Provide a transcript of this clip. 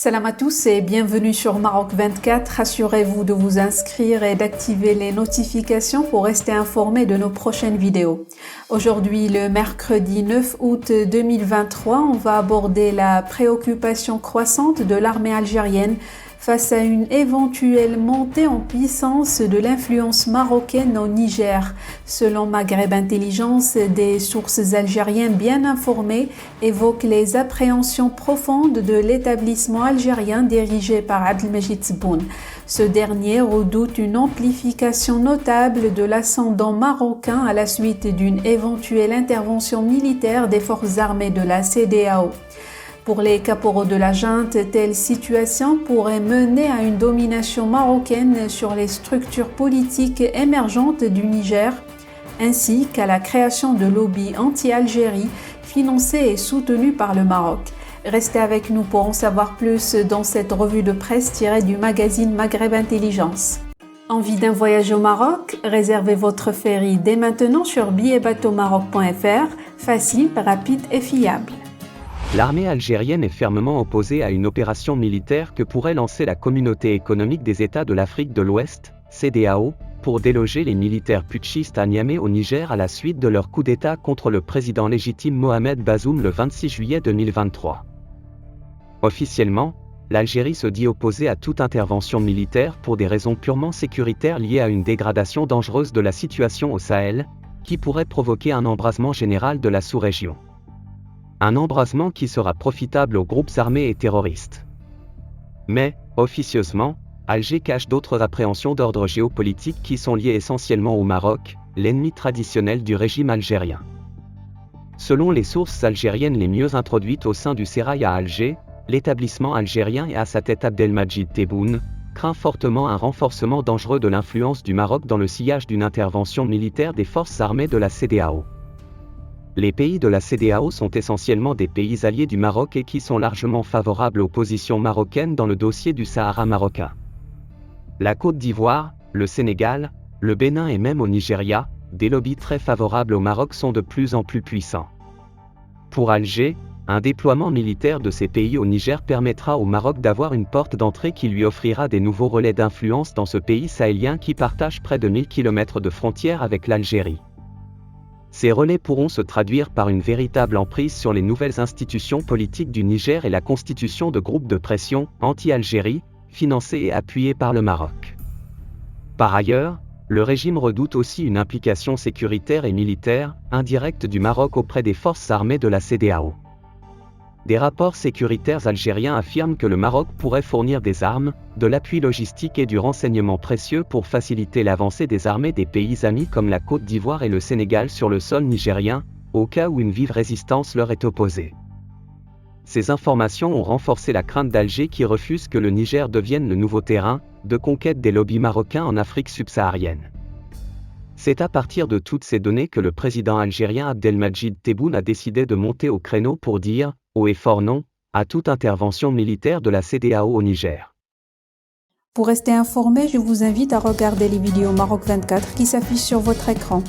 Salam à tous et bienvenue sur Maroc 24. Assurez-vous de vous inscrire et d'activer les notifications pour rester informé de nos prochaines vidéos. Aujourd'hui, le mercredi 9 août 2023, on va aborder la préoccupation croissante de l'armée algérienne face à une éventuelle montée en puissance de l'influence marocaine au Niger. Selon Maghreb Intelligence, des sources algériennes bien informées évoquent les appréhensions profondes de l'établissement algérien dirigé par Abdelmajid Tebboune. Ce dernier redoute une amplification notable de l'ascendant marocain à la suite d'une éventuelle intervention militaire des forces armées de la CEDEAO. Pour les caporaux de la junte, telle situation pourrait mener à une domination marocaine sur les structures politiques émergentes du Niger, ainsi qu'à la création de lobbies anti-Algérie financés et soutenus par le Maroc. Restez avec nous pour en savoir plus dans cette revue de presse tirée du magazine Maghreb Intelligence. Envie d'un voyage au Maroc? Réservez votre ferry dès maintenant sur billetbateaumaroc.fr, facile, rapide et fiable. L'armée algérienne est fermement opposée à une opération militaire que pourrait lancer la Communauté économique des États de l'Afrique de l'Ouest, CEDEAO, pour déloger les militaires putschistes à Niamey au Niger à la suite de leur coup d'État contre le président légitime Mohamed Bazoum le 26 juillet 2023. Officiellement, l'Algérie se dit opposée à toute intervention militaire pour des raisons purement sécuritaires liées à une dégradation dangereuse de la situation au Sahel, qui pourrait provoquer un embrasement général de la sous-région. Un embrasement qui sera profitable aux groupes armés et terroristes. Mais, officieusement, Alger cache d'autres appréhensions d'ordre géopolitique qui sont liées essentiellement au Maroc, l'ennemi traditionnel du régime algérien. Selon les sources algériennes les mieux introduites au sein du sérail à Alger, l'établissement algérien et à sa tête Abdelmajid Tebboune craint fortement un renforcement dangereux de l'influence du Maroc dans le sillage d'une intervention militaire des forces armées de la CEDEAO. Les pays de la CEDEAO sont essentiellement des pays alliés du Maroc et qui sont largement favorables aux positions marocaines dans le dossier du Sahara marocain. La Côte d'Ivoire, le Sénégal, le Bénin et même au Nigeria, des lobbies très favorables au Maroc sont de plus en plus puissants. Pour Alger, un déploiement militaire de ces pays au Niger permettra au Maroc d'avoir une porte d'entrée qui lui offrira des nouveaux relais d'influence dans ce pays sahélien qui partage près de 1000 km de frontières avec l'Algérie. Ces relais pourront se traduire par une véritable emprise sur les nouvelles institutions politiques du Niger et la constitution de groupes de pression anti-Algérie, financés et appuyés par le Maroc. Par ailleurs, le régime redoute aussi une implication sécuritaire et militaire indirecte du Maroc auprès des forces armées de la CEDEAO. Des rapports sécuritaires algériens affirment que le Maroc pourrait fournir des armes, de l'appui logistique et du renseignement précieux pour faciliter l'avancée des armées des pays amis comme la Côte d'Ivoire et le Sénégal sur le sol nigérien, au cas où une vive résistance leur est opposée. Ces informations ont renforcé la crainte d'Alger qui refuse que le Niger devienne le nouveau terrain de conquête des lobbies marocains en Afrique subsaharienne. C'est à partir de toutes ces données que le président algérien Abdelmajid Tebboune a décidé de monter au créneau pour dire haut et fort non à toute intervention militaire de la CEDEAO au Niger. Pour rester informé, je vous invite à regarder les vidéos Maroc 24 qui s'affichent sur votre écran.